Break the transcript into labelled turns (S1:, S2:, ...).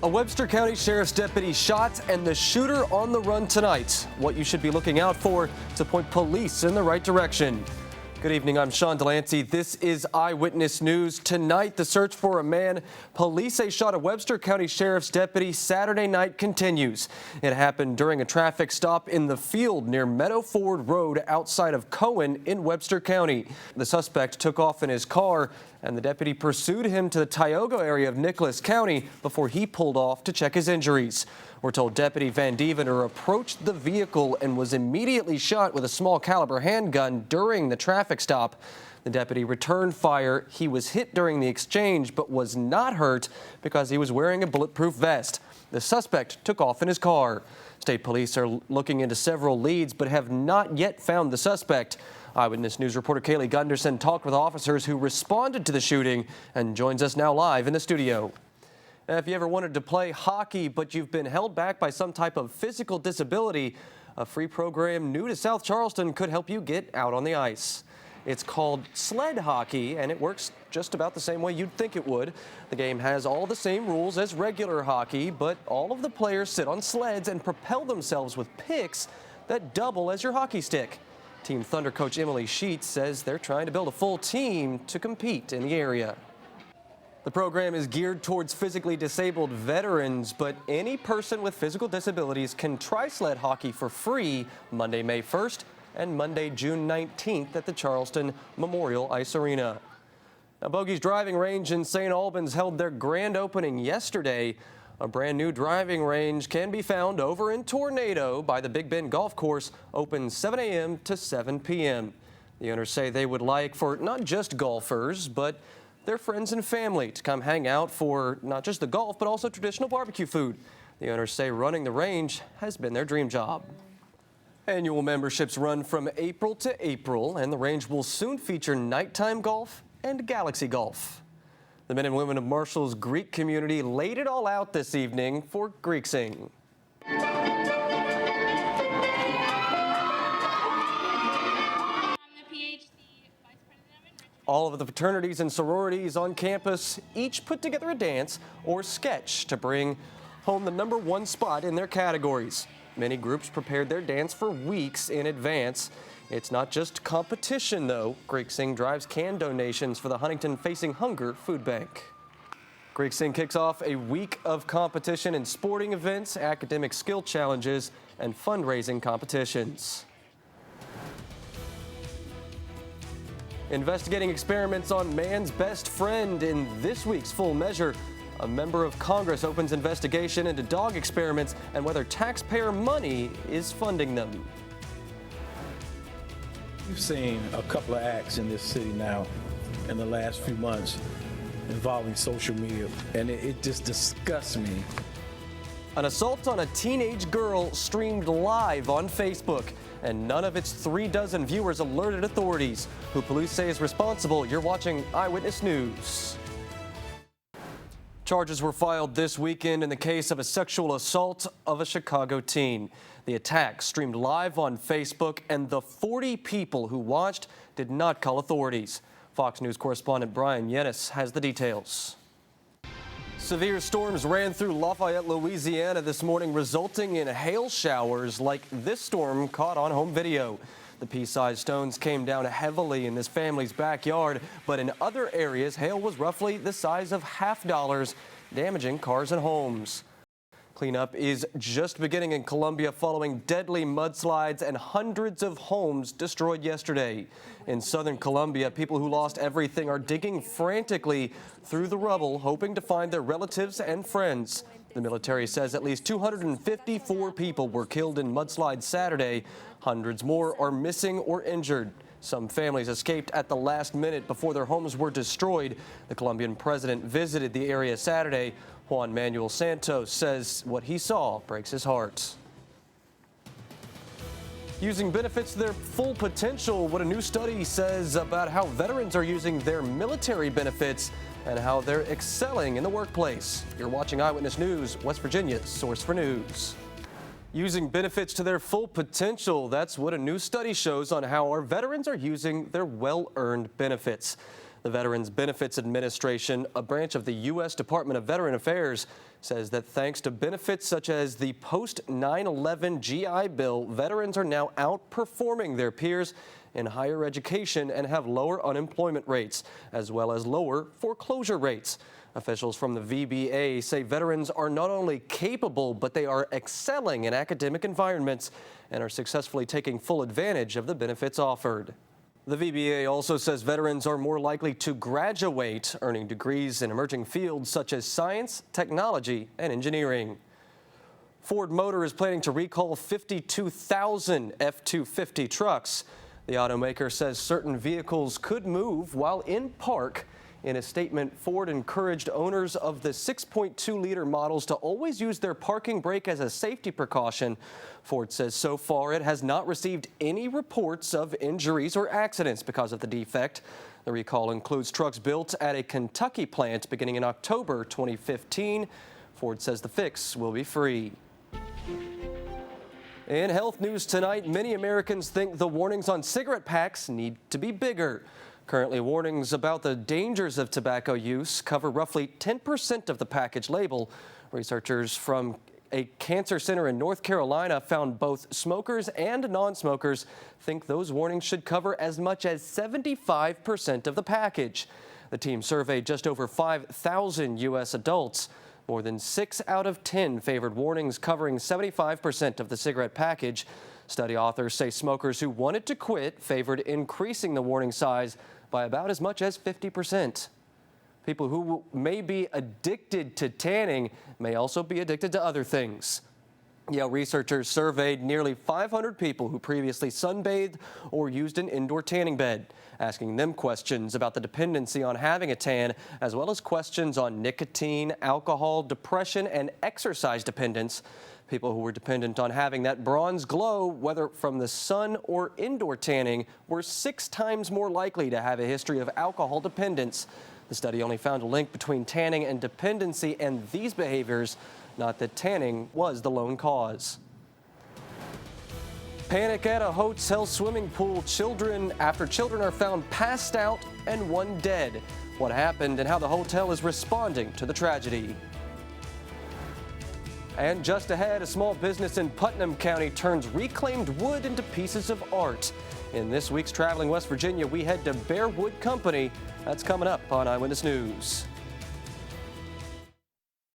S1: A Webster County Sheriff's deputy shot and the shooter on the run tonight. What you should be looking out for to point police in the right direction. Good evening, I'm Sean DeLancey. This is Eyewitness News. Tonight, the search for a man police say shot a Webster County Sheriff's deputy Saturday night continues. It happened during a traffic stop in the field near Meadow Ford Road outside of Cohen in Webster County. The suspect took off in his car and the deputy pursued him to the Tioga area of Nicholas County before he pulled off to check his injuries. We're told Deputy Van Devener approached the vehicle and was immediately shot with a small caliber handgun during the traffic stop. The deputy returned fire. He was hit during the exchange but was not hurt because he was wearing a bulletproof vest. The suspect took off in his car. State police are looking into several leads but have not yet found the suspect. Eyewitness News reporter Kaylee Gunderson talked with officers who responded to the shooting and joins us now live in the studio. Now, if you ever wanted to play hockey but you've been held back by some type of physical disability, a free program new to South Charleston could help you get out on the ice. It's called sled hockey, and it works just about the same way you'd think it would. The game has all the same rules as regular hockey, but all of the players sit on sleds and propel themselves with picks that double as your hockey stick. Team Thunder coach Emily Sheets says they're trying to build a full team to compete in the area. The program is geared towards physically disabled veterans, but any person with physical disabilities can try sled hockey for free Monday, May 1st and Monday, June 19th at the Charleston Memorial Ice Arena. Now, Bogey's Driving Range in St. Albans held their grand opening yesterday. A brand new driving range can be found over in Tornado by the Big Bend Golf Course, open 7 a.m. to 7 p.m. The owners say they would like for not just golfers, but their friends and family to come hang out for not just the golf, but also traditional barbecue food. The owners say running the range has been their dream job. Annual memberships run from April to April, and the range will soon feature nighttime golf and galaxy golf. The men and women of Marshall's Greek community laid it all out this evening for Greek Sing. All of the fraternities and sororities on campus each put together a dance or sketch to bring home the #1 spot in their categories. Many groups prepared their dance for weeks in advance. It's not just competition, though. Greek Sing drives can donations for the Huntington Facing Hunger Food Bank. Greek Sing kicks off a week of competition in sporting events, academic skill challenges, and fundraising competitions. Investigating experiments on man's best friend in this week's Full Measure. A member of Congress opens investigation into dog experiments and whether taxpayer money is funding them.
S2: We've seen a couple of acts in this city now in the last few months involving social media, and it just disgusts me.
S1: An assault on a teenage girl streamed live on Facebook, and none of its 36 viewers alerted authorities. Who police say is responsible? You're watching Eyewitness News. Charges were filed this weekend in the case of a sexual assault of a Chicago teen. The attack streamed live on Facebook, and the 40 people who watched did not call authorities. Fox News correspondent Brian Yennis has the details. Severe storms ran through Lafayette, Louisiana this morning, resulting in hail showers like this storm caught on home video. The pea-sized stones came down heavily in this family's backyard, but in other areas, hail was roughly the size of $50, damaging cars and homes. Cleanup is just beginning in Columbia following deadly mudslides and hundreds of homes destroyed yesterday. In southern Columbia, people who lost everything are digging frantically through the rubble, hoping to find their relatives and friends. The military says at least 254 people were killed in mudslides Saturday. Hundreds more are missing or injured. Some families escaped at the last minute before their homes were destroyed. The Colombian president visited the area Saturday. Juan Manuel Santos says what he saw breaks his heart. Using benefits to their full potential, what a new study says about how veterans are using their military benefits and how they're excelling in the workplace. You're watching Eyewitness News, West Virginia's source for news. Using benefits to their full potential, that's what a new study shows on how our veterans are using their well-earned benefits. The Veterans Benefits Administration, a branch of the U.S. Department of Veteran Affairs, says that thanks to benefits such as the post-9/11 GI Bill, veterans are now outperforming their peers in higher education and have lower unemployment rates, as well as lower foreclosure rates. Officials from the VBA say veterans are not only capable, but they are excelling in academic environments and are successfully taking full advantage of the benefits offered. The VBA also says veterans are more likely to graduate, earning degrees in emerging fields such as science, technology, and engineering. Ford Motor is planning to recall 52,000 F-250 trucks. The automaker says certain vehicles could move while in park. In a statement, Ford encouraged owners of the 6.2-liter models to always use their parking brake as a safety precaution. Ford says so far it has not received any reports of injuries or accidents because of the defect. The recall includes trucks built at a Kentucky plant beginning in October 2015. Ford says the fix will be free. In health news tonight, many Americans think the warnings on cigarette packs need to be bigger. Currently, warnings about the dangers of tobacco use cover roughly 10% of the package label. Researchers from a cancer center in North Carolina found both smokers and non-smokers think those warnings should cover as much as 75% of the package. The team surveyed just over 5,000 U.S. adults. More than 6 out of 10 favored warnings covering 75% of the cigarette package. Study authors say smokers who wanted to quit favored increasing the warning size by about as much as 50%. People who may be addicted to tanning may also be addicted to other things. Yale researchers surveyed nearly 500 people who previously sunbathed or used an indoor tanning bed, asking them questions about the dependency on having a tan, as well as questions on nicotine, alcohol, depression, and exercise dependence. People who were dependent on having that bronze glow, whether from the sun or indoor tanning, were 6 times more likely to have a history of alcohol dependence. The study only found a link between tanning and dependency and these behaviors, not that tanning was the lone cause. Panic at a hotel swimming pool after children are found passed out and one dead. What happened and how the hotel is responding to the tragedy. And just ahead, a small business in Putnam County turns reclaimed wood into pieces of art. In this week's Traveling West Virginia, we head to Bear Wood Company. That's coming up on Eyewitness News.